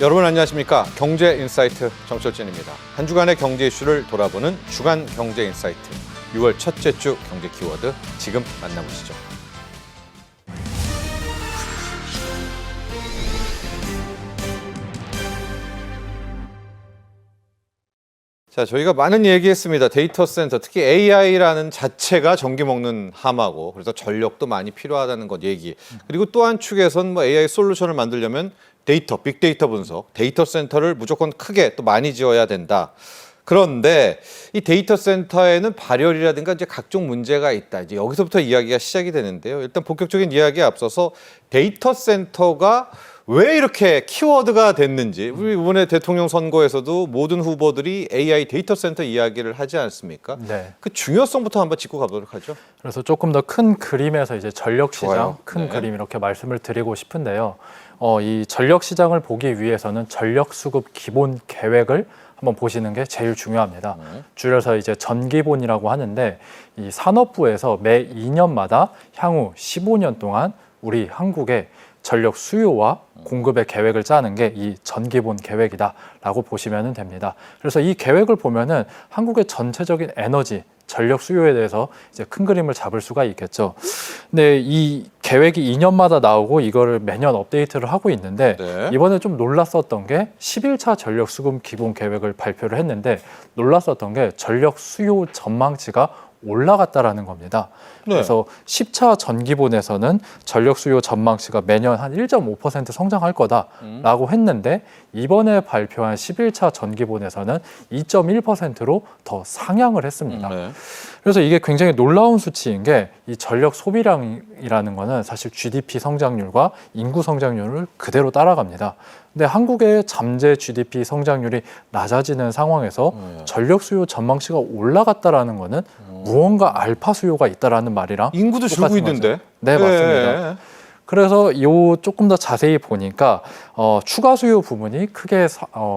여러분 안녕하십니까? 경제인사이트 정철진입니다. 한 주간의 경제 이슈를 돌아보는 주간 경제인사이트 6월 첫째 주 경제 키워드 지금 만나보시죠. 자, 저희가 많은 얘기했습니다. 데이터 센터, 특히 AI라는 자체가 전기 먹는 하마고 그래서 전력도 많이 필요하다는 것 얘기. 그리고 또 한 축에선 뭐 AI 솔루션을 만들려면 데이터, 빅데이터 분석, 데이터 센터를 무조건 크게 또 많이 지어야 된다. 그런데 이 데이터 센터에는 발열이라든가 이제 각종 문제가 있다. 이제 여기서부터 이야기가 시작이 되는데요. 일단 본격적인 이야기에 앞서서 데이터 센터가 왜 이렇게 키워드가 됐는지, 우리 이번에 대통령 선거에서도 모든 후보들이 AI 데이터 센터 이야기를 하지 않습니까? 네. 그 중요성부터 한번 짚고 가보도록 하죠. 그래서 조금 더 큰 그림에서 이제 전력 시장, 좋아요. 큰 네. 그림 이렇게 말씀을 드리고 싶은데요. 이 전력 시장을 보기 위해서는 전력 수급 기본 계획을 한번 보시는 게 제일 중요합니다. 줄여서 이제 전기본이라고 하는데 이 산업부에서 매 2년마다 향후 15년 동안 우리 한국의 전력 수요와 공급의 계획을 짜는 게 이 전기본 계획이다라고 보시면 됩니다. 그래서 이 계획을 보면은 한국의 전체적인 에너지, 전력 수요에 대해서 이제 큰 그림을 잡을 수가 있겠죠. 근데 이 계획이 2년마다 나오고 이거를 매년 업데이트를 하고 있는데 네. 이번에 좀 놀랐었던 게 11차 전력 수급 기본 계획을 발표를 했는데 놀랐었던 게 전력 수요 전망치가 올라갔다라는 겁니다. 네. 그래서 10차 전기본에서는 전력 수요 전망치가 매년 한 1.5% 성장할 거다라고 했는데 이번에 발표한 11차 전기본에서는 2.1%로 더 상향을 했습니다. 네. 그래서 이게 굉장히 놀라운 수치인 게 이 전력 소비량이라는 거는 사실 GDP 성장률과 인구 성장률을 그대로 따라갑니다. 근데 한국의 잠재 GDP 성장률이 낮아지는 상황에서 전력 수요 전망치가 올라갔다라는 거는 무언가 알파 수요가 있다라는 말이랑 인구도 줄고 똑같은 있는데. 거죠. 네, 맞습니다. 그래서 요 조금 더 자세히 보니까 추가 수요 부분이 크게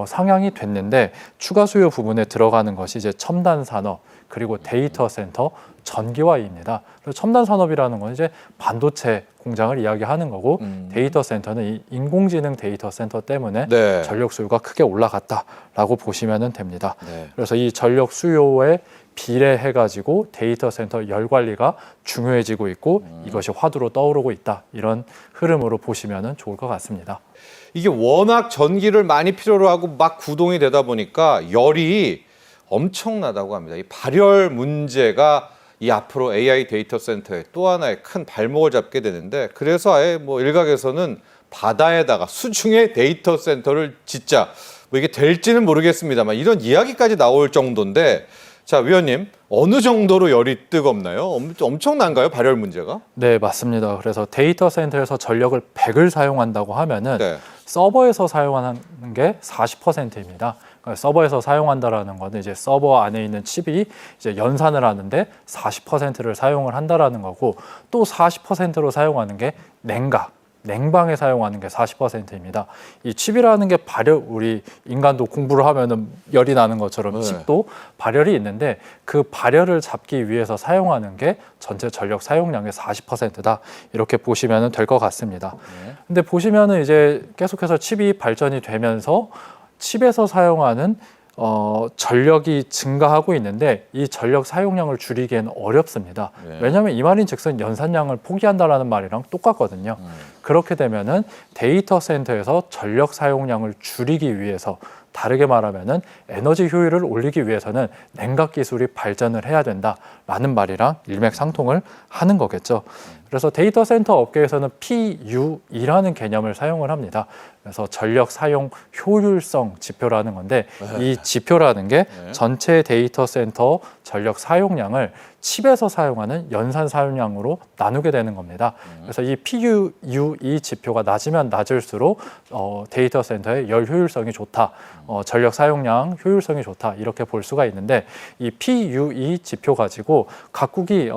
상향이 됐는데 추가 수요 부분에 들어가는 것이 이제 첨단 산업 그리고 데이터 센터 전기화입니다. 그래서 첨단 산업이라는 건 이제 반도체 공장을 이야기하는 거고 데이터 센터는 이 인공지능 데이터 센터 때문에 네. 전력 수요가 크게 올라갔다라고 보시면 됩니다. 네. 그래서 이 전력 수요에 비례해가지고 데이터 센터 열 관리가 중요해지고 있고 이것이 화두로 떠오르고 있다. 이런 흐름으로 보시면 좋을 것 같습니다. 이게 워낙 전기를 많이 필요로 하고 막 구동이 되다 보니까 열이 엄청나다고 합니다. 이 발열 문제가 이 앞으로 AI 데이터 센터의 또 하나의 큰 발목을 잡게 되는데 그래서 아예 뭐 일각에서는 바다에다가 수중에 데이터 센터를 짓자 뭐 이게 될지는 모르겠습니다만 이런 이야기까지 나올 정도인데 자, 위원님 어느 정도로 열이 뜨겁나요? 엄청난가요? 발열 문제가? 네, 맞습니다. 그래서 데이터 센터에서 전력을 100을 사용한다고 하면은 네. 서버에서 사용하는 게 40%입니다. 그러니까 서버에서 사용한다라는 거는 이제 서버 안에 있는 칩이 이제 연산을 하는데 40%를 사용을 한다라는 거고 또 40%로 사용하는 게 냉방에 사용하는 게 40%입니다. 이 칩이라는 게 발열, 우리 인간도 공부를 하면은 열이 나는 것처럼 네. 칩도 발열이 있는데 그 발열을 잡기 위해서 사용하는 게 전체 전력 사용량의 40%다. 이렇게 보시면 될 것 같습니다. 근데 보시면은 이제 계속해서 칩이 발전이 되면서 칩에서 사용하는 전력이 증가하고 있는데 이 전력 사용량을 줄이기에는 어렵습니다. 네. 왜냐하면 이 말인즉슨 연산량을 포기한다라는 말이랑 똑같거든요. 그렇게 되면은 데이터 센터에서 전력 사용량을 줄이기 위해서 다르게 말하면은 에너지 효율을 올리기 위해서는 냉각 기술이 발전을 해야 된다라는 말이랑 일맥상통을 하는 거겠죠. 그래서 데이터 센터 업계에서는 PUE라는 개념을 사용을 합니다. 그래서 전력 사용 효율성 지표라는 건데 이 지표라는 게 전체 데이터 센터 전력 사용량을 칩에서 사용하는 연산 사용량으로 나누게 되는 겁니다. 그래서 이 PUE 지표가 낮으면 낮을수록 데이터 센터의 열 효율성이 좋다, 전력 사용량 효율성이 좋다 이렇게 볼 수가 있는데 이 PUE 지표 가지고 각국이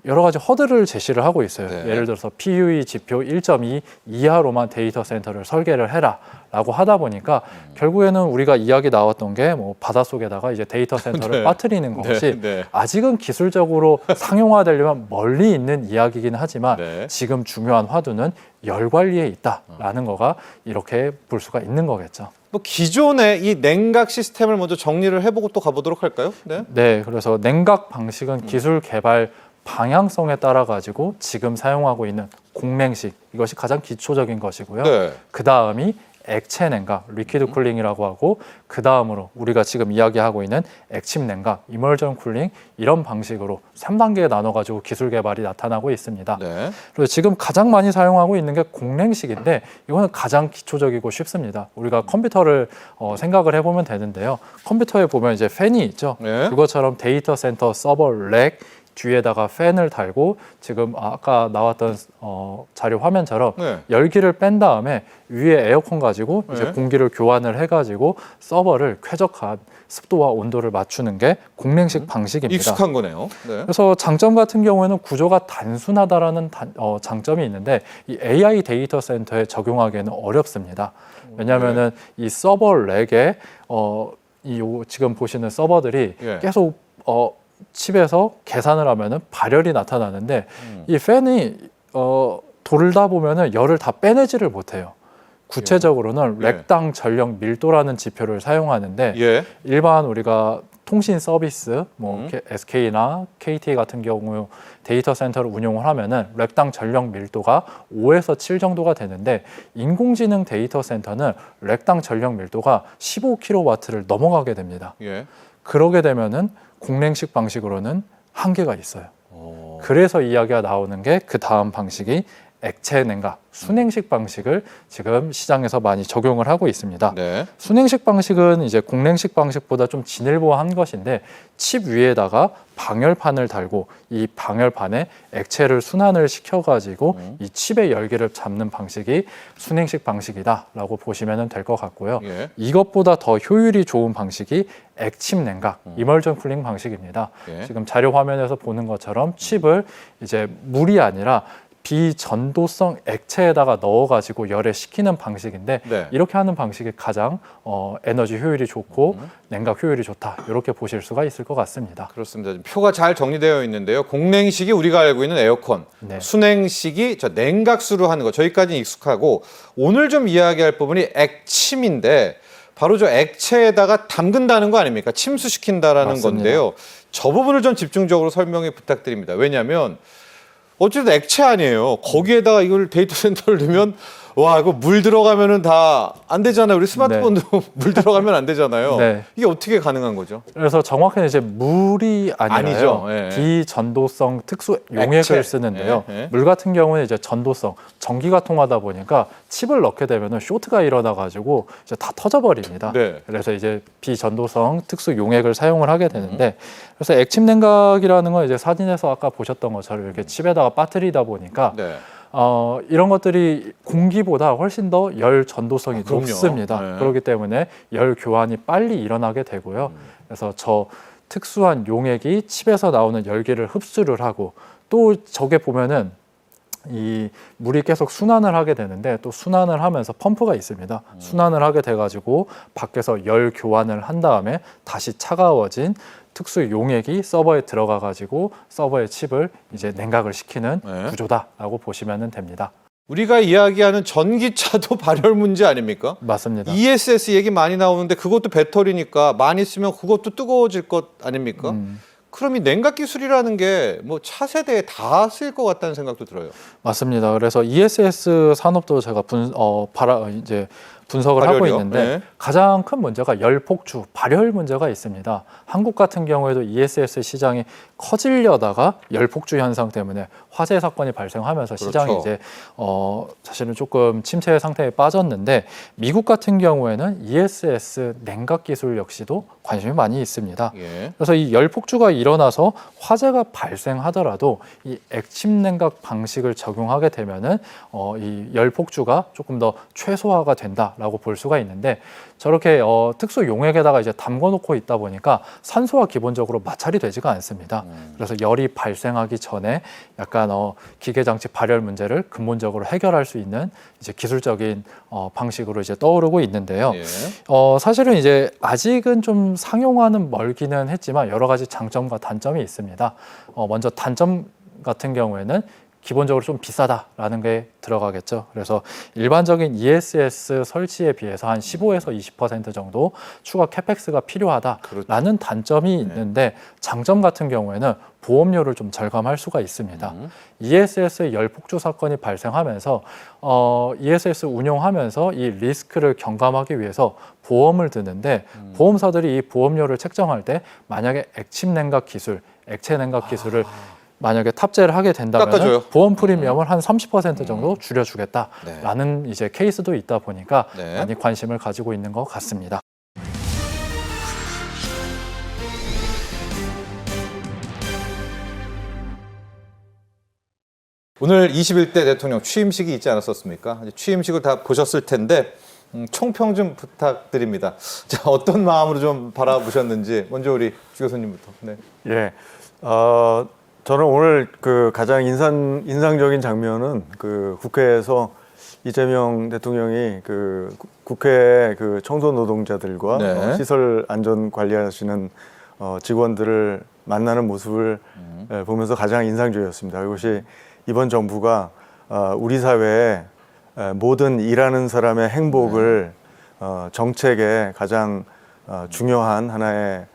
여러 가지 허들을 제시를 하고 있어요. 네. 예를 들어서 PUE 지표 1.2 이하로만 데이터 센터를 설계를 해라라고 하다 보니까 결국에는 우리가 이야기 나왔던 게 뭐 바닷속에다가 이제 데이터 센터를 네. 빠뜨리는 것이 네. 아직은 기술적으로 상용화되려면 멀리 있는 이야기이긴 하지만 네. 지금 중요한 화두는 열 관리에 있다라는 거가 이렇게 볼 수가 있는 거겠죠. 뭐 기존의 이 냉각 시스템을 먼저 정리를 해보고 또 가보도록 할까요? 네. 네, 그래서 냉각 방식은 기술 개발 방향성에 따라 가지고 지금 사용하고 있는 공냉식 이것이 가장 기초적인 것이고요. 네. 그 다음이 액체 냉각, 리퀴드 쿨링이라고 하고 그 다음으로 우리가 지금 이야기하고 있는 액침 냉각, 이멀전 쿨링 이런 방식으로 3단계에 나눠 가지고 기술 개발이 나타나고 있습니다. 네. 그리고 지금 가장 많이 사용하고 있는 게 공냉식인데 이거는 가장 기초적이고 쉽습니다. 우리가 컴퓨터를 생각을 해보면 되는데요. 컴퓨터에 보면 이제 팬이 있죠. 네. 그것처럼 데이터 센터 서버 렉 뒤에다가 팬을 달고 지금 아까 나왔던 자료 화면처럼 네. 열기를 뺀 다음에 위에 에어컨 가지고 이제 네. 공기를 교환을 해가지고 서버를 쾌적한 습도와 온도를 맞추는 게 공냉식 방식입니다. 익숙한 거네요. 네. 그래서 장점 같은 경우에는 구조가 단순하다라는 장점이 있는데 이 AI 데이터 센터에 적용하기에는 어렵습니다. 왜냐하면은 이 서버 렉에 지금 보시는 서버들이 예. 계속 칩에서 계산을 하면은 발열이 나타나는데 이 팬이 돌다 보면은 열을 다 빼내지를 못해요. 구체적으로는 예. 렉당 전력 밀도라는 지표를 사용하는데 예. 일반 우리가 통신 서비스, 뭐 SK나 KT 같은 경우 데이터 센터를 운용을 하면은 렉당 전력 밀도가 5에서 7 정도가 되는데 인공지능 데이터 센터는 렉당 전력 밀도가 15kW를 넘어가게 됩니다. 예. 그러게 되면은 공냉식 방식으로는 한계가 있어요. 그래서 이야기가 나오는 게 그 다음 방식이 액체 냉각, 순행식 방식을 지금 시장에서 많이 적용을 하고 있습니다. 네. 순행식 방식은 이제 공냉식 방식보다 좀 진일보한 것인데 칩 위에다가 방열판을 달고 이 방열판에 액체를 순환을 시켜가지고 이 칩의 열기를 잡는 방식이 순행식 방식이다라고 보시면 될 것 같고요. 예. 이것보다 더 효율이 좋은 방식이 액침 냉각, 이멀전 쿨링 방식입니다. 예. 지금 자료 화면에서 보는 것처럼 칩을 이제 물이 아니라 비전도성 액체에다가 넣어가지고 열에 식히는 방식인데 네. 이렇게 하는 방식이 가장 에너지 효율이 좋고 냉각 효율이 좋다 이렇게 보실 수가 있을 것 같습니다. 그렇습니다. 지금 표가 잘 정리되어 있는데요. 공냉식이 우리가 알고 있는 에어컨, 네. 순행식이 저 냉각수로 하는 거 저희까지는 익숙하고 오늘 좀 이야기할 부분이 액침인데 바로 저 액체에다가 담근다는 거 아닙니까? 침수시킨다라는 맞습니다. 건데요. 저 부분을 좀 집중적으로 설명해 부탁드립니다. 왜냐하면 어쨌든 액체 아니에요. 거기에다가 이걸 데이터 센터를 넣으면 와 이거 물 들어가면은 다 안 되잖아요. 우리 스마트폰도 물 들어가면 안 되잖아요. 네. 이게 어떻게 가능한 거죠? 그래서 정확히는 이제 물이 아니라요. 아니죠. 예. 비전도성 특수 용액을 액체. 쓰는데요. 예, 예. 물 같은 경우는 이제 전도성, 전기가 통하다 보니까 칩을 넣게 되면은 쇼트가 일어나 가지고 이제 다 터져버립니다. 네. 그래서 이제 비전도성 특수 용액을 사용을 하게 되는데 그래서 액침 냉각이라는 건 이제 사진에서 아까 보셨던 것처럼 이렇게 칩에다가 빠뜨리다 보니까 네. 이런 것들이 공기보다 훨씬 더 열 전도성이 그럼요. 높습니다. 네. 그렇기 때문에 열 교환이 빨리 일어나게 되고요. 그래서 저 특수한 용액이 칩에서 나오는 열기를 흡수를 하고 또 저게 보면은 이 물이 계속 순환을 하게 되는데 또 순환을 하면서 펌프가 있습니다. 순환을 하게 돼가지고 밖에서 열 교환을 한 다음에 다시 차가워진 특수 용액이 서버에 들어가 가지고 서버의 칩을 이제 냉각을 시키는 네. 구조다라고 보시면 됩니다. 우리가 이야기하는 전기차도 발열 문제 아닙니까? 맞습니다. ESS 얘기 많이 나오는데 그것도 배터리니까 많이 쓰면 그것도 뜨거워질 것 아닙니까? 그럼 이 냉각 기술이라는 게 뭐 차세대에 다 쓰일 것 같다는 생각도 들어요. 맞습니다. 그래서 ESS 산업도 제가 분석을 하고 발열이요? 있는데 네. 가장 큰 문제가 열 폭주, 발열 문제가 있습니다. 한국 같은 경우에도 ESS 시장이 커지려다가 열 폭주 현상 때문에 화재 사건이 발생하면서 시장이 그렇죠. 이제 사실은 조금 침체 상태에 빠졌는데 미국 같은 경우에는 ESS 냉각 기술 역시도 관심이 많이 있습니다. 예. 그래서 이 열 폭주가 일어나서 화재가 발생하더라도 이 액침 냉각 방식을 적용하게 되면은 이 열 폭주가 조금 더 최소화가 된다라고 있다라고 볼 수가 있는데 저렇게 특수 용액에다가 이제 담궈놓고 있다 보니까 산소와 기본적으로 마찰이 되지가 않습니다. 그래서 열이 발생하기 전에 약간 기계 장치 발열 문제를 근본적으로 해결할 수 있는 이제 기술적인 방식으로 이제 떠오르고 있는데요. 예. 사실은 이제 아직은 좀 상용화는 멀기는 했지만 여러 가지 장점과 단점이 있습니다. 먼저 단점 같은 경우에는 기본적으로 좀 비싸다라는 게 들어가겠죠. 그래서 일반적인 ESS 설치에 비해서 한 15에서 20% 정도 추가 캐펙스가 필요하다라는 단점이 있는데 장점 같은 경우에는 보험료를 좀 절감할 수가 있습니다. ESS 열폭주 사건이 발생하면서 ESS 운용하면서 이 리스크를 경감하기 위해서 보험을 드는데 보험사들이 이 보험료를 책정할 때 만약에 액침 냉각 기술, 액체 냉각 기술을 만약에 탑재를 하게 된다면 깎아줘요. 보험 프리미엄을 한 30% 정도 줄여주겠다라는 이제 케이스도 있다 보니까 네. 많이 관심을 가지고 있는 것 같습니다. 오늘 21대 대통령 취임식이 있지 않았었습니까? 이제 취임식을 다 보셨을 텐데 총평 좀 부탁드립니다. 자, 어떤 마음으로 좀 바라보셨는지 먼저 우리 주 교수님부터. 네. 예, 저는 오늘 그 가장 인상적인 장면은 그 국회에서 이재명 대통령이 그 국회 그 청소 노동자들과 네. 시설 안전 관리하시는 직원들을 만나는 모습을 보면서 가장 인상적이었습니다. 이것이 이번 정부가 우리 사회에 모든 일하는 사람의 행복을 정책의 가장 중요한 하나의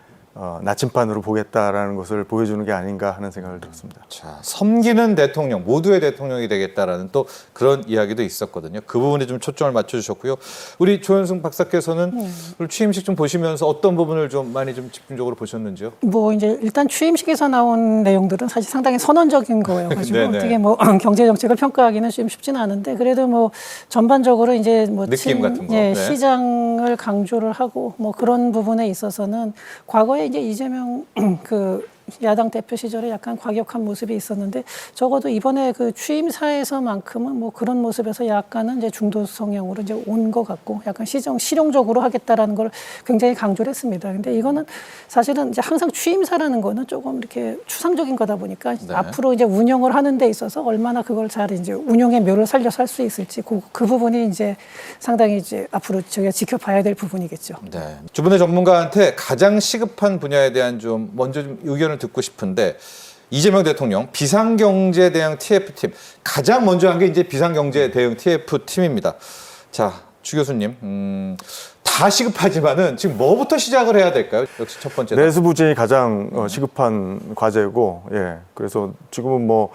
나침반으로 보겠다라는 것을 보여주는 게 아닌가 하는 생각을 들었습니다. 자, 섬기는 대통령, 모두의 대통령이 되겠다라는 또 그런 이야기도 있었거든요. 그 부분에 좀 초점을 맞춰주셨고요. 우리 조현승 박사께서는 오늘 취임식 좀 보시면서 어떤 부분을 좀 많이 좀 집중적으로 보셨는지요? 뭐 이제 일단 취임식에서 나온 내용들은 사실 상당히 선언적인 거여가지고 네네. 어떻게 뭐 경제 정책을 평가하기는 좀 쉽지는 않은데 그래도 뭐 전반적으로 이제 뭐 느낌 같은 거. 예, 네. 시장을 강조를 하고 뭐 그런 부분에 있어서는 과거에 이제 이재명 그 야당 대표 시절에 약간 과격한 모습이 있었는데 적어도 이번에 그 취임사에서만큼은 뭐 그런 모습에서 약간은 이제 중도 성향으로 이제 온 것 같고 약간 실용적으로 하겠다라는 걸 굉장히 강조를 했습니다. 근데 이거는 사실은 이제 항상 취임사라는 거는 조금 이렇게 추상적인 거다 보니까 네. 앞으로 이제 운영을 하는 데 있어서 얼마나 그걸 잘 이제 운영의 묘를 살려서 할 수 있을지 그 부분이 이제 상당히 이제 앞으로 저희가 지켜봐야 될 부분이겠죠. 네. 두 분의 전문가한테 가장 시급한 분야에 대한 좀 먼저 좀 의견을 듣고 싶은데 이재명 대통령 비상경제 대응 TF팀 가장 먼저 한 게 이제 비상경제 대응 TF팀입니다. 자, 주 교수님, 다 시급하지만은 지금 뭐부터 시작을 해야 될까요? 역시 첫 번째. 내수 부진이 가장 시급한 과제고, 예, 그래서 지금은 뭐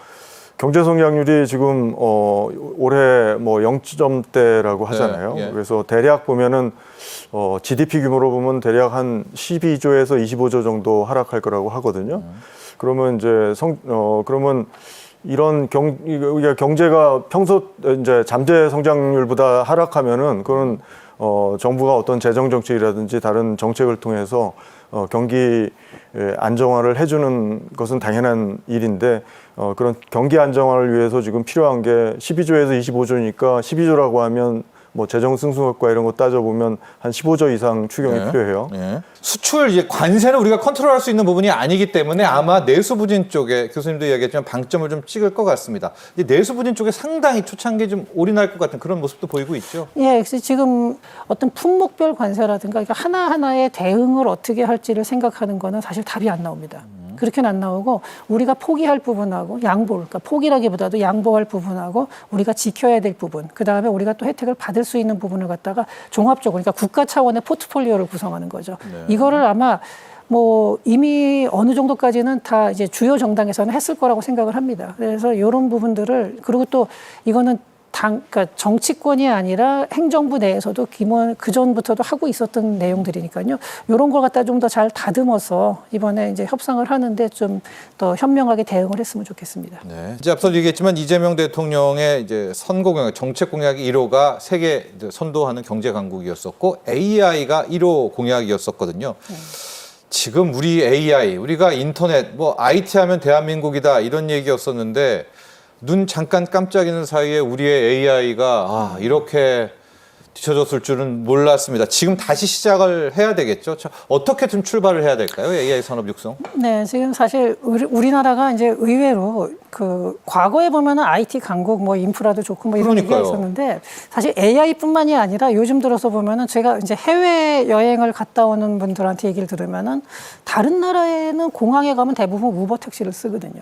경제 성장률이 지금 올해 뭐 0점대라고 하잖아요. 네, 예. 그래서 대략 보면은 GDP 규모로 보면 대략 한 12조에서 25조 정도 하락할 거라고 하거든요. 그러면 이제 그러면 이런 경제가 평소 이제 잠재 성장률보다 하락하면은 그건 정부가 어떤 재정 정책이라든지 다른 정책을 통해서 경기 안정화를 해주는 것은 당연한 일인데 그런 경기 안정화를 위해서 지금 필요한 게 12조에서 25조니까 12조라고 하면 뭐 재정 승수효과 이런 거 따져보면 한 15조 이상 추경이 네. 필요해요. 네. 수출 이제 관세는 우리가 컨트롤할 수 있는 부분이 아니기 때문에 아마 내수 부진 쪽에 교수님도 이야기했지만 방점을 좀 찍을 것 같습니다. 이제 내수 부진 쪽에 상당히 초창기에 좀 올인할 것 같은 그런 모습도 보이고 있죠. 예, 그래서 지금 어떤 품목별 관세라든가 그러니까 하나하나의 대응을 어떻게 할지를 생각하는 거는 사실 답이 안 나옵니다. 그렇게는 안 나오고 우리가 포기할 부분하고 양보, 그러니까 포기라기보다도 양보할 부분하고 우리가 지켜야 될 부분, 그다음에 우리가 또 혜택을 받을 수 있는 부분을 갖다가 종합적으로 그러니까 국가 차원의 포트폴리오를 구성하는 거죠. 네. 이거를 아마 뭐 이미 어느 정도까지는 다 이제 주요 정당에서는 했을 거라고 생각을 합니다. 그래서 이런 부분들을 그리고 또 이거는 그러니까 정치권이 아니라 행정부 내에서도 그 전부터도 하고 있었던 내용들이니까요. 이런 걸 갖다 좀 더 잘 다듬어서 이번에 이제 협상을 하는데 좀 더 현명하게 대응을 했으면 좋겠습니다. 네. 이제 앞서 얘기했지만 이재명 대통령의 이제 선거 공약, 정책 공약 1호가 세계 선도하는 경제 강국이었었고 AI가 1호 공약이었었거든요. 지금 우리 AI, 우리가 인터넷, 뭐 IT 하면 대한민국이다 이런 얘기였었는데 눈 잠깐 깜짝이는 사이에 우리의 AI가 이렇게 뒤쳐졌을 줄은 몰랐습니다. 지금 다시 시작을 해야 되겠죠. 어떻게 좀 출발을 해야 될까요? AI 산업 육성? 네, 지금 사실 우리나라가 이제 의외로 그 과거에 보면은 IT 강국, 뭐 인프라도 좋고 뭐 이런 얘기가 있었는데 사실 AI뿐만이 아니라 요즘 들어서 보면은 제가 이제 해외 여행을 갔다 오는 분들한테 얘기를 들으면은 다른 나라에는 공항에 가면 대부분 우버 택시를 쓰거든요.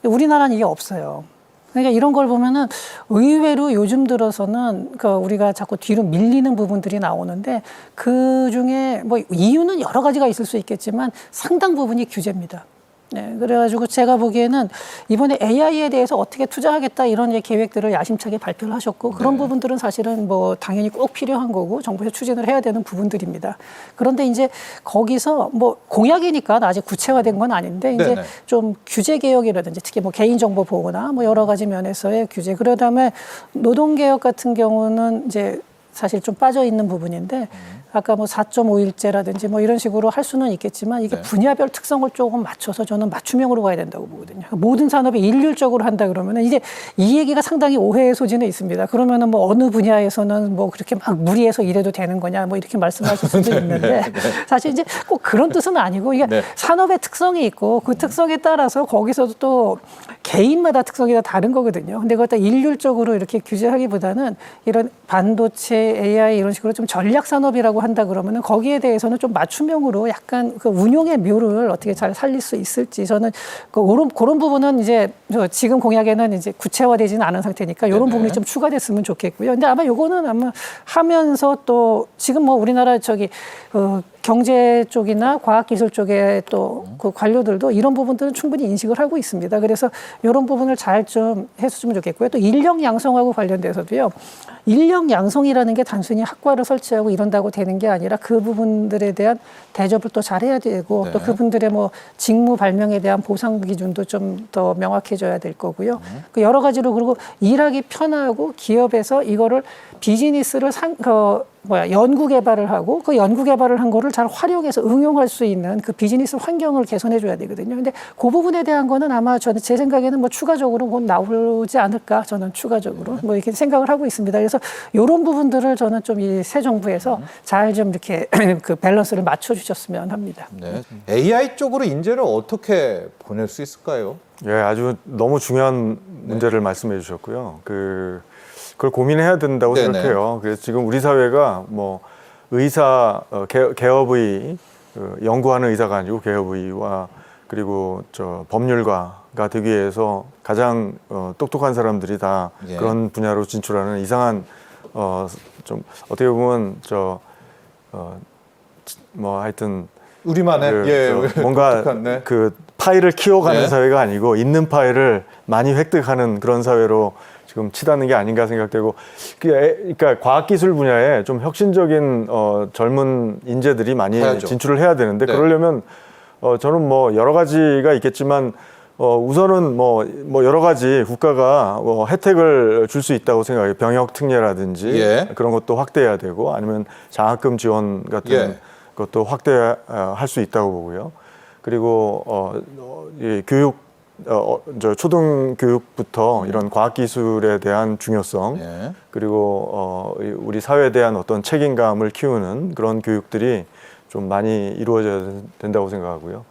근데 우리나라는 이게 없어요. 그러니까 이런 걸 보면은 의외로 요즘 들어서는 그 우리가 자꾸 뒤로 밀리는 부분들이 나오는데 그 중에 뭐 이유는 여러 가지가 있을 수 있겠지만 상당 부분이 규제입니다. 네, 그래가지고 제가 보기에는 이번에 AI에 대해서 어떻게 투자하겠다 이런 계획들을 야심차게 발표를 하셨고 그런 부분들은 사실은 뭐 당연히 꼭 필요한 거고 정부에서 추진을 해야 되는 부분들입니다. 그런데 이제 거기서 뭐 공약이니까 아직 구체화된 건 아닌데 이제 좀 규제 개혁이라든지 특히 뭐 개인정보 보호나 뭐 여러 가지 면에서의 규제 그러다음에 노동개혁 같은 경우는 이제 사실 좀 빠져 있는 부분인데 아까 뭐 4.5일제라든지 뭐 이런 식으로 할 수는 있겠지만 이게 분야별 특성을 조금 맞춰서 저는 맞춤형으로 가야 된다고 보거든요. 모든 산업이 일률적으로 한다 그러면은 이제 이 얘기가 상당히 오해의 소지는 있습니다. 그러면은 뭐 어느 분야에서는 뭐 그렇게 막 무리해서 일해도 되는 거냐 뭐 이렇게 말씀하실 수도 있는데 사실 이제 꼭 그런 뜻은 아니고 이게 산업의 특성이 있고 그 특성에 따라서 거기서도 또 개인마다 특성이 다 다른 거거든요. 근데 그것도 일률적으로 이렇게 규제하기보다는 이런 반도체, AI 이런 식으로 좀 전략 산업이라고 한다 그러면은 거기에 대해서는 좀 맞춤형으로 약간 그 운용의 묘를 어떻게 잘 살릴 수 있을지 저는 그런 부분은 이제 지금 공약에는 이제 구체화되지는 않은 상태니까 이런 부분이 좀 추가됐으면 좋겠고요. 근데 아마 요거는 아마 하면서 또 지금 뭐 우리나라 경제 쪽이나 과학기술 쪽에 또 그 관료들도 이런 부분들은 충분히 인식을 하고 있습니다. 그래서 이런 부분을 잘 좀 해줬으면 좋겠고요. 또 인력 양성하고 관련돼서도요. 인력 양성이라는 게 단순히 학과를 설치하고 이런다고 되는 게 아니라 그 부분들에 대한 대접을 또 잘해야 되고 또 그분들의 뭐 직무 발명에 대한 보상 기준도 좀 더 명확해져야 될 거고요. 그 여러 가지로 그리고 일하기 편하고 기업에서 이거를 비즈니스를 연구 개발을 하고 그 연구 개발을 한 거를 잘 활용해서 응용할 수 있는 그 비즈니스 환경을 개선해 줘야 되거든요. 근데 그 부분에 대한 거는 아마 저는 제 생각에는 뭐 추가적으로 곧 나오지 않을까 저는 추가적으로 뭐 이렇게 생각을 하고 있습니다. 그래서 이런 부분들을 저는 좀 이 새 정부에서 잘 좀 이렇게 그 밸런스를 맞춰 주셨으면 합니다. 네. AI 쪽으로 인재를 어떻게 보낼 수 있을까요? 예, 아주 너무 중요한 문제를 말씀해 주셨고요. 그걸 고민해야 된다고 생각해요. 그래서 지금 우리 사회가 뭐 의사, 개업의 연구하는 의사가 아니고 개업의와 그리고 법률가가 되기 위해서 가장 똑똑한 사람들이 다 그런 분야로 진출하는 이상한 좀 어떻게 보면 뭐 하여튼 우리만의 뭔가 그 파일을 키워가는 사회가 아니고 있는 파일을 많이 획득하는 그런 사회로 지금 치닫는 게 아닌가 생각되고, 그러니까 과학기술 분야에 좀 혁신적인 젊은 인재들이 많이 진출을 해야 되는데 그러려면 저는 뭐 여러 가지가 있겠지만 우선은 뭐 여러 가지 국가가 혜택을 줄 수 있다고 생각해요. 병역 특례라든지 그런 것도 확대해야 되고 아니면 장학금 지원 같은 것도 확대할 수 있다고 보고요. 그리고 교육 초등교육부터 이런 과학기술에 대한 중요성 그리고 우리 사회에 대한 어떤 책임감을 키우는 그런 교육들이 좀 많이 이루어져야 된다고 생각하고요.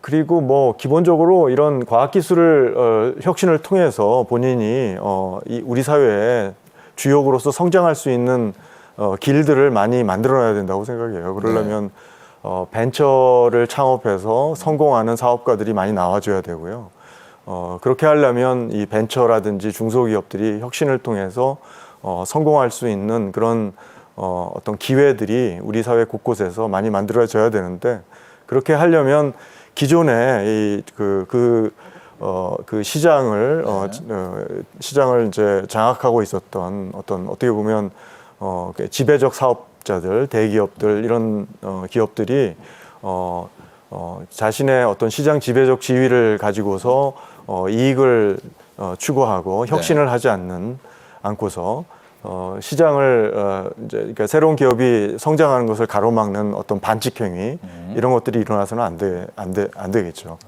그리고 뭐 기본적으로 이런 과학기술을 혁신을 통해서 본인이 우리 사회의 주역으로서 성장할 수 있는 길들을 많이 만들어놔야 된다고 생각해요. 그러려면 벤처를 창업해서 성공하는 사업가들이 많이 나와줘야 되고요. 그렇게 하려면 이 벤처라든지 중소기업들이 혁신을 통해서 성공할 수 있는 그런 어떤 기회들이 우리 사회 곳곳에서 많이 만들어져야 되는데, 그렇게 하려면 기존에 그 시장을 시장을 이제 장악하고 있었던 어떻게 보면 지배적 사업자들, 대기업들 이런 기업들이 자신의 어떤 시장 지배적 지위를 가지고서 이익을 추구하고 혁신을 하지 않고서 시장을 이제 그러니까 새로운 기업이 성장하는 것을 가로막는 어떤 반칙 행위 이런 것들이 일어나서는 안 되겠죠.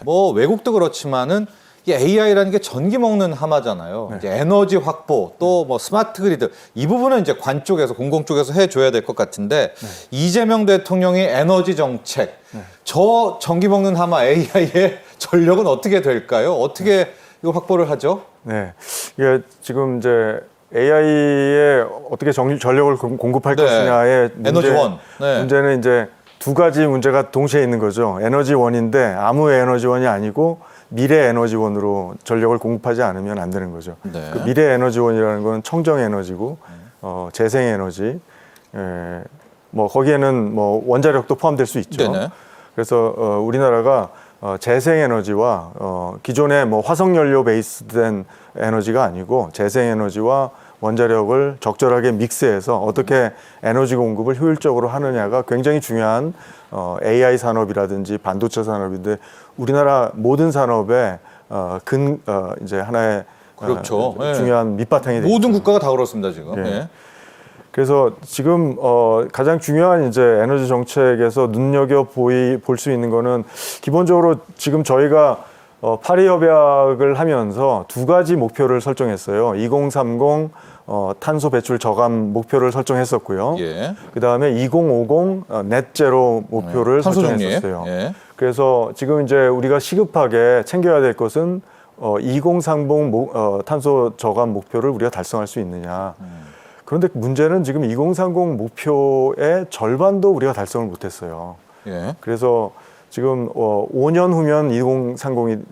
뭐 외국도 그렇지만은 이 AI라는 게 전기 먹는 하마잖아요. 이제 에너지 확보 또 뭐 스마트 그리드 이 부분은 이제 관 쪽에서 공공 쪽에서 해줘야 될 것 같은데 이재명 대통령의 에너지 정책 저 전기 먹는 하마 AI의 전력은 어떻게 될까요? 어떻게 이거 확보를 하죠? 네, 이게 지금 이제 AI에 어떻게 전력을 공급할 네. 것이냐의 에너지원. 네. 문제는 이제 두 가지 문제가 동시에 있는 거죠. 에너지원인데 아무 에너지원이 아니고 미래 에너지원으로 전력을 공급하지 않으면 안 되는 거죠. 네. 그 미래 에너지원이라는 건 청정 에너지고 재생 에너지, 뭐 거기에는 뭐 원자력도 포함될 수 있죠. 네네. 그래서 우리나라가 재생에너지와 기존의 뭐 화석연료 베이스된 에너지가 아니고 재생에너지와 원자력을 적절하게 믹스해서 어떻게 에너지 공급을 효율적으로 하느냐가 굉장히 중요한 AI 산업이라든지 반도체 산업인데 우리나라 모든 산업의 이제 하나의 그렇죠. 중요한 밑바탕이 되죠. 모든 국가가 다 그렇습니다 지금. 예. 예. 그래서 지금 가장 중요한 이제 에너지 정책에서 눈여겨 볼 수 있는 거는 기본적으로 지금 저희가 파리 협약을 하면서 두 가지 목표를 설정했어요. 2030 탄소 배출 저감 목표를 설정했었고요. 예. 그다음에 2050 넷제로 목표를 탄소 설정했었어요. 중립. 예. 그래서 지금 이제 우리가 시급하게 챙겨야 될 것은 2030 탄소 저감 목표를 우리가 달성할 수 있느냐. 그런데 문제는 지금 2030 목표의 절반도 우리가 달성을 못했어요. 예. 그래서 지금 5년 후면 2030이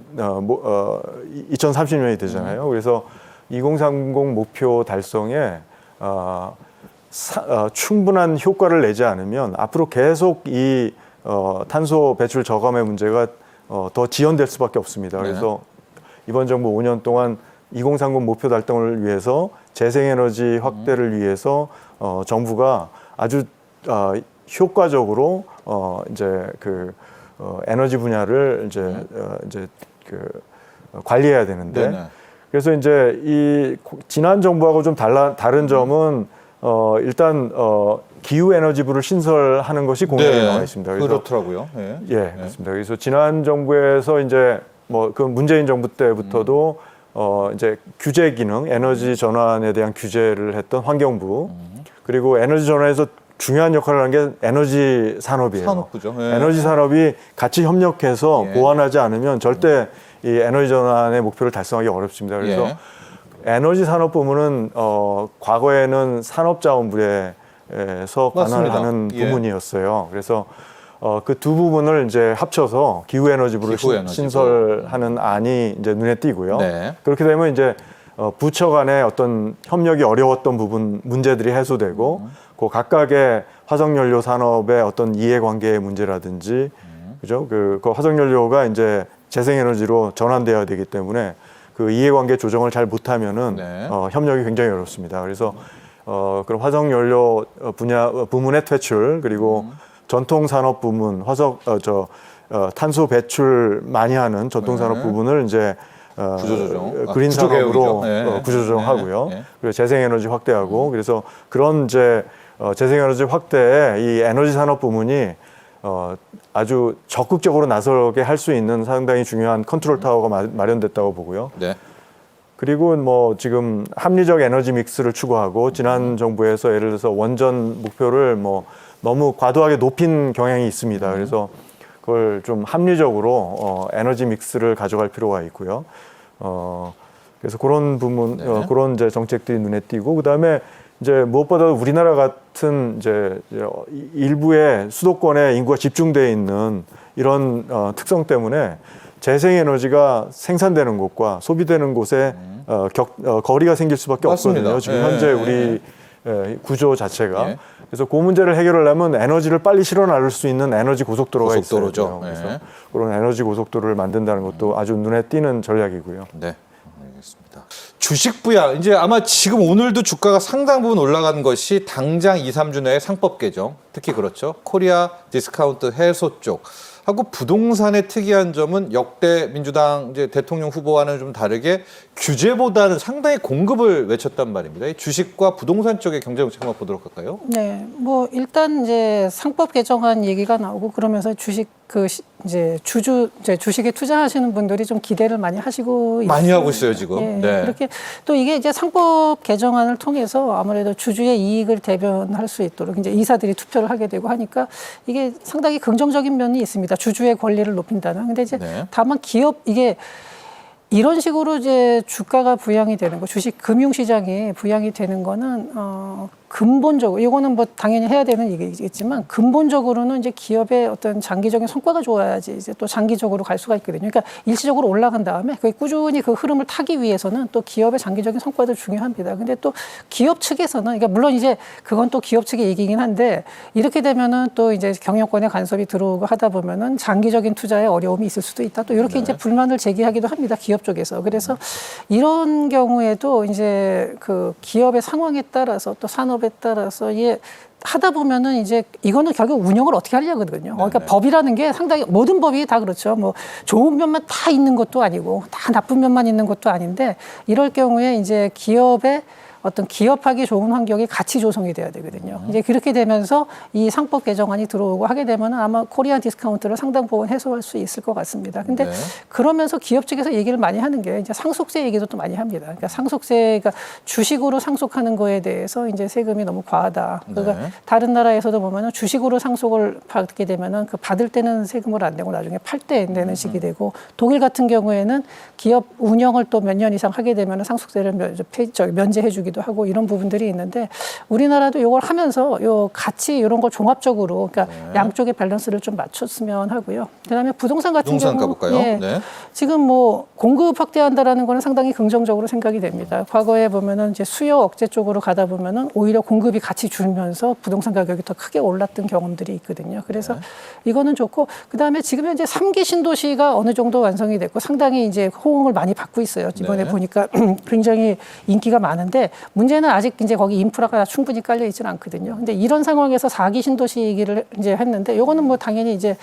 2030년이 되잖아요. 그래서 2030 목표 달성에 충분한 효과를 내지 않으면 앞으로 계속 이 탄소 배출 저감의 문제가 더 지연될 수밖에 없습니다. 그래서 이번 정부 5년 동안 2030 목표 달성을 위해서 재생에너지 확대를 위해서 정부가 아주 효과적으로 이제 그 에너지 분야를 이제 관리해야 되는데 네네. 그래서 이제 이 지난 정부하고 좀 다른 점은 일단 기후 에너지부를 신설하는 것이 공약에 나와 있습니다. 그래서 그렇더라고요. 예. 예, 그렇습니다. 그래서 지난 정부에서 이제 뭐 그 문재인 정부 때부터도 이제 규제 기능, 에너지 전환에 대한 규제를 했던 환경부, 그리고 에너지 전환에서 중요한 역할을 하는 게 에너지 산업이에요. 산업부죠. 예. 에너지 산업이 같이 협력해서 예. 보완하지 않으면 절대 이 에너지 전환의 목표를 달성하기 어렵습니다. 그래서 예. 에너지 산업 부문은 과거에는 산업자원부에서 맞습니다. 관할하는 예. 부문이었어요. 그래서 그 두 부분을 이제 합쳐서 기후 에너지부를 기후 에너지부. 신설하는 안이 이제 눈에 띄고요. 네. 그렇게 되면 이제 부처 간의 어떤 협력이 어려웠던 부분 문제들이 해소되고 그 각각의 화석연료 산업의 어떤 이해관계의 문제라든지 그죠? 그 화석연료가 이제 재생에너지로 전환돼야 되기 때문에 그 이해관계 조정을 잘 못하면은 네. 협력이 굉장히 어렵습니다. 그래서 그런 화석연료 부문의 퇴출 그리고 전통산업 부문 탄소 배출 많이 하는 전통산업 네. 부분을 이제 구조조정. 그린 산업으로 구조개혁이죠. 네. 구조조정하고요. 네. 그리고 재생에너지 확대하고 그래서 그런 이제 재생에너지 확대에 이 에너지 산업 부문이 아주 적극적으로 나서게 할 수 있는 상당히 중요한 컨트롤 타워가 마련됐다고 보고요. 네. 그리고 뭐 지금 합리적 에너지 믹스를 추구하고 지난 정부에서 예를 들어서 원전 목표를 뭐 너무 과도하게 높인 경향이 있습니다. 그래서 그걸 좀 합리적으로 에너지 믹스를 가져갈 필요가 있고요. 그래서 그런 부분, 네. 그런 이제 정책들이 눈에 띄고 그다음에 이제 무엇보다 우리나라 같은 이제 일부의 수도권에 인구가 집중돼 있는 이런 특성 때문에 재생에너지가 생산되는 곳과 소비되는 곳에 거리가 생길 수밖에 맞습니다. 없거든요. 지금 예, 현재 예, 우리 구조 자체가. 예. 그래서 그 문제를 해결하려면 에너지를 빨리 실어 나를 수 있는 에너지 고속도로가 고속도로죠. 있어요. 그래서 예. 그런 에너지 고속도로를 만든다는 것도 아주 눈에 띄는 전략이고요. 네. 알겠습니다. 주식 부양 이제 아마 지금 오늘도 주가가 상당 부분 올라간 것이 당장 2, 3주 내에 상법 개정 특히 그렇죠. 코리아 디스카운트 해소 쪽 하고 부동산의 특이한 점은 역대 민주당 이제 대통령 후보와는 좀 다르게 규제보다는 상당히 공급을 외쳤단 말입니다. 이 주식과 부동산 쪽의 경제 정책 한번 보도록 할까요? 네, 뭐 일단 이제 상법 개정안 얘기가 나오고 그러면서 주식 이제 주식에 투자하시는 분들이 좀 기대를 많이 하시고 많이 하고 있어요 지금. 예, 네. 그렇게 또 이게 이제 상법 개정안을 통해서 아무래도 주주의 이익을 대변할 수 있도록 이제 이사들이 투표를 하게 되고 하니까 이게 상당히 긍정적인 면이 있습니다. 주주의 권리를 높인다는. 근데 이제 네. 다만 기업 이게 이런 식으로 이제 주가가 부양이 되는 거, 주식 금융시장이 부양이 되는 거는 근본적으로 이거는 뭐 당연히 해야 되는 얘기겠지만 근본적으로는 이제 기업의 어떤 장기적인 성과가 좋아야지 이제 또 장기적으로 갈 수가 있거든요. 그러니까 일시적으로 올라간 다음에 그 꾸준히 그 흐름을 타기 위해서는 또 기업의 장기적인 성과도 중요합니다. 근데 또 기업 측에서는 그러니까 물론 이제 그건 또 기업 측의 얘기긴 한데 이렇게 되면은 또 이제 경영권의 간섭이 들어오고 하다 보면은 장기적인 투자에 어려움이 있을 수도 있다. 또 이렇게 이제 불만을 제기하기도 합니다. 기업 쪽에서. 그래서 이런 경우에도 이제 그 기업의 상황에 따라서 또 산업에 따라서 하다 보면은 이제 이거는 결국 운영을 어떻게 하려거든요. 그러니까 법이라는 게 상당히 모든 법이 다 그렇죠. 뭐 좋은 면만 다 있는 것도 아니고 다 나쁜 면만 있는 것도 아닌데 이럴 경우에 이제 기업의 어떤 기업하기 좋은 환경이 같이 조성이 돼야 되거든요. 이제 그렇게 되면서 이 상법 개정안이 들어오고 하게 되면 아마 코리안 디스카운트를 상당 부분 해소할 수 있을 것 같습니다. 근데 네. 그러면서 기업 측에서 얘기를 많이 하는 게 이제 상속세 얘기도 또 많이 합니다. 그러니까 상속세가 주식으로 상속하는 거에 대해서 이제 세금이 너무 과하다. 그러니까 네. 다른 나라에서도 보면은 주식으로 상속을 받게 되면은 그 받을 때는 세금을 안 내고 나중에 팔 때 내는 식이 되고 독일 같은 경우에는 기업 운영을 또 몇 년 이상 하게 되면은 상속세를 면제해주기도 하고 이런 부분들이 있는데 우리나라도 이걸 하면서 같이 이런 걸 종합적으로 그러니까 양쪽의 밸런스를 좀 맞췄으면 하고요. 그다음에 부동산 같은 부동산 경우 가볼까요? 네. 지금 뭐 공급 확대한다라는 거는 상당히 긍정적으로 생각이 됩니다. 과거에 보면은 이제 수요 억제 쪽으로 가다 보면은 오히려 공급이 같이 줄면서 부동산 가격이 더 크게 올랐던 경험들이 있거든요. 그래서 이거는 좋고 그다음에 지금 현재 3기 신도시가 어느 정도 완성이 됐고 상당히 이제 호응을 많이 받고 있어요. 이번에 보니까 굉장히 인기가 많은데 문제는 아직 이제 거기 인프라가 충분히 깔려 있지는 않거든요. 근데 이런 상황에서 4기 신도시 얘기를 이제 했는데 요거는 뭐 당연히 이제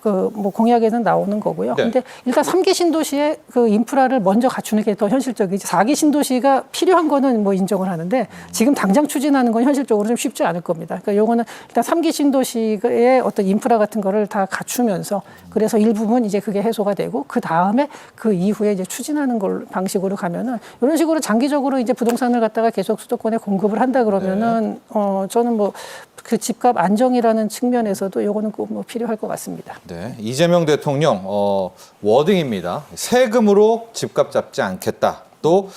그 뭐 공약에는 나오는 거고요. 네. 근데 일단 3기 신도시의 그 인프라를 먼저 갖추는 게 더 현실적이지. 4기 신도시가 필요한 거는 뭐 인정을 하는데 지금 당장 추진하는 건 현실적으로 좀 쉽지 않을 겁니다. 그러니까 요거는 일단 3기 신도시의 어떤 인프라 같은 거를 다 갖추면서 그래서 일부분 이제 그게 해소가 되고 그 다음에 그 이후에 이제 추진하는 걸 방식으로 가면은 이런 식으로 장기적으로 이제 부동산을 갖다가 계속 수도권에 공급을 한다 그러면은 저는 뭐 그 집값 안정이라는 측면에서도 요거는 꼭 뭐 필요할 것 같습니다. 네, 이재명 대통령 워딩입니다. 세금으로 집값 잡지 않겠다. 또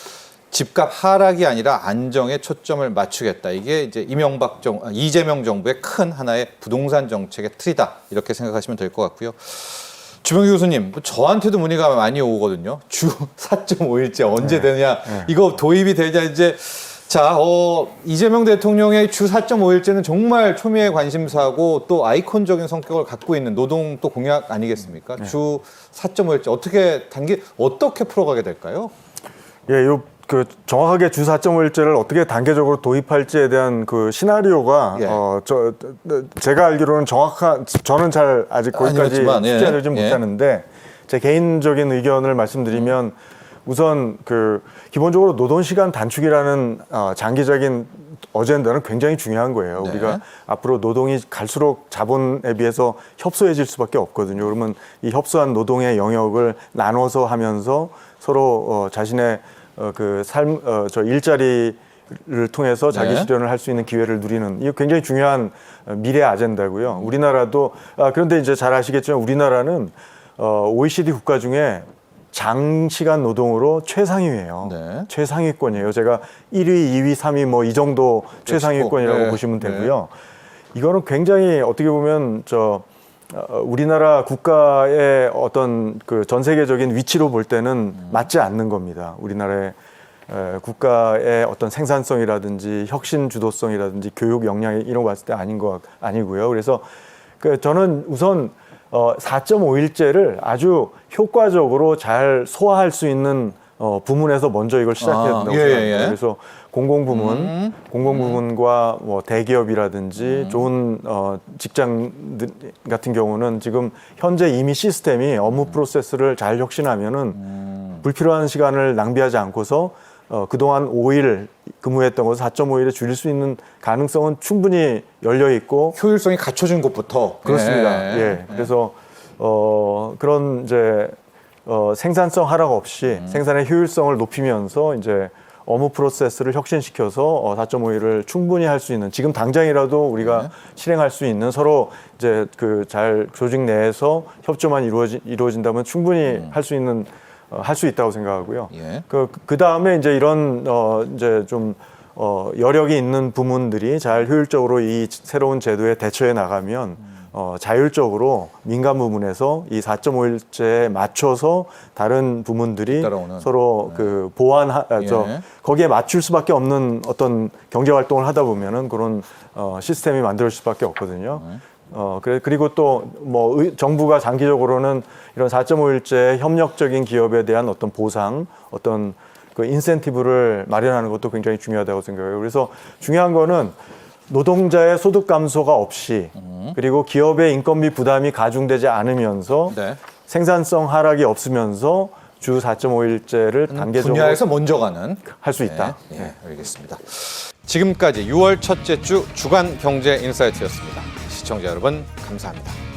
집값 하락이 아니라 안정에 초점을 맞추겠다. 이게 이제 이재명 정부의 큰 하나의 부동산 정책의 틀이다. 이렇게 생각하시면 될 것 같고요. 주병기 교수님, 저한테도 문의가 많이 오거든요. 주 4.5일제 언제 되느냐, 이거 도입이 되냐 이제. 자, 이재명 대통령의 주 4.5일제는 정말 초미의 관심사고 또 아이콘적인 성격을 갖고 있는 노동 또 공약 아니겠습니까? 주 4.5일제 어떻게 풀어가게 될까요? 예, 정확하게 주 4.5일제를 어떻게 단계적으로 도입할지에 대한 그 시나리오가 제가 알기로는 저는 잘 아직 거기까지 숙지하지 못하는데 제 개인적인 의견을 말씀드리면 우선 기본적으로 노동시간 단축이라는 장기적인 어젠다는 굉장히 중요한 거예요. 네. 우리가 앞으로 노동이 갈수록 자본에 비해서 협소해질 수밖에 없거든요. 그러면 이 협소한 노동의 영역을 나눠서 하면서 서로 자신의 일자리를 통해서 자기 실현을 할 수 있는 기회를 누리는 이거 굉장히 중요한 미래 아젠다고요. 우리나라도 그런데 이제 잘 아시겠지만 우리나라는 OECD 국가 중에 장시간 노동으로 최상위예요. 네. 최상위권이에요. 제가 1위, 2위, 3위 뭐 이 정도 최상위권이라고 보시면 되고요. 이거는 굉장히 어떻게 보면 우리나라 국가의 어떤 전 세계적인 위치로 볼 때는 맞지 않는 겁니다. 우리나라의 국가의 어떤 생산성이라든지 혁신 주도성이라든지 교육 역량 이런 거 봤을 때 아니고요. 그래서 저는 우선 4.5일제를 아주 효과적으로 잘 소화할 수 있는 부문에서 먼저 이걸 시작해야 된다고 생각합니다. 그래서 공공부문과 뭐 대기업이라든지 좋은 직장 같은 경우는 지금 현재 이미 시스템이 업무 프로세스를 잘 혁신하면은 불필요한 시간을 낭비하지 않고서 그동안 5일 근무했던 것을 4.5일에 줄일 수 있는 가능성은 충분히 열려 있고 효율성이 갖춰진 곳부터 그렇습니다. 예. 그래서 그런 이제 생산성 하락 없이 생산의 효율성을 높이면서 이제 업무 프로세스를 혁신시켜서 4.5일을 충분히 할 수 있는 지금 당장이라도 우리가 실행할 수 있는 서로 이제 그 잘 조직 내에서 협조만 이루어진다면 충분히 할 수 있는 할 수 있다고 생각하고요. 예. 그 다음에 이제 이런 이제 좀 여력이 있는 부문들이 잘 효율적으로 이 새로운 제도에 대처해 나가면 자율적으로 민간 부문에서 이 4.5일제에 맞춰서 다른 부문들이 따라오는. 서로 그 거기에 맞출 수밖에 없는 어떤 경제 활동을 하다 보면은 그런 시스템이 만들 수밖에 없거든요. 그리고 또 뭐 정부가 장기적으로는 이런 4.5일제 협력적인 기업에 대한 어떤 보상, 어떤 그 인센티브를 마련하는 것도 굉장히 중요하다고 생각해요. 그래서 중요한 거는 노동자의 소득 감소가 없이 그리고 기업의 인건비 부담이 가중되지 않으면서 네. 생산성 하락이 없으면서 주 4.5일제를 단계적으로 분야에서 먼저 가는 할 수 있다. 네, 알겠습니다. 지금까지 6월 첫째 주 주간 경제 인사이트였습니다. 시청자 여러분 감사합니다.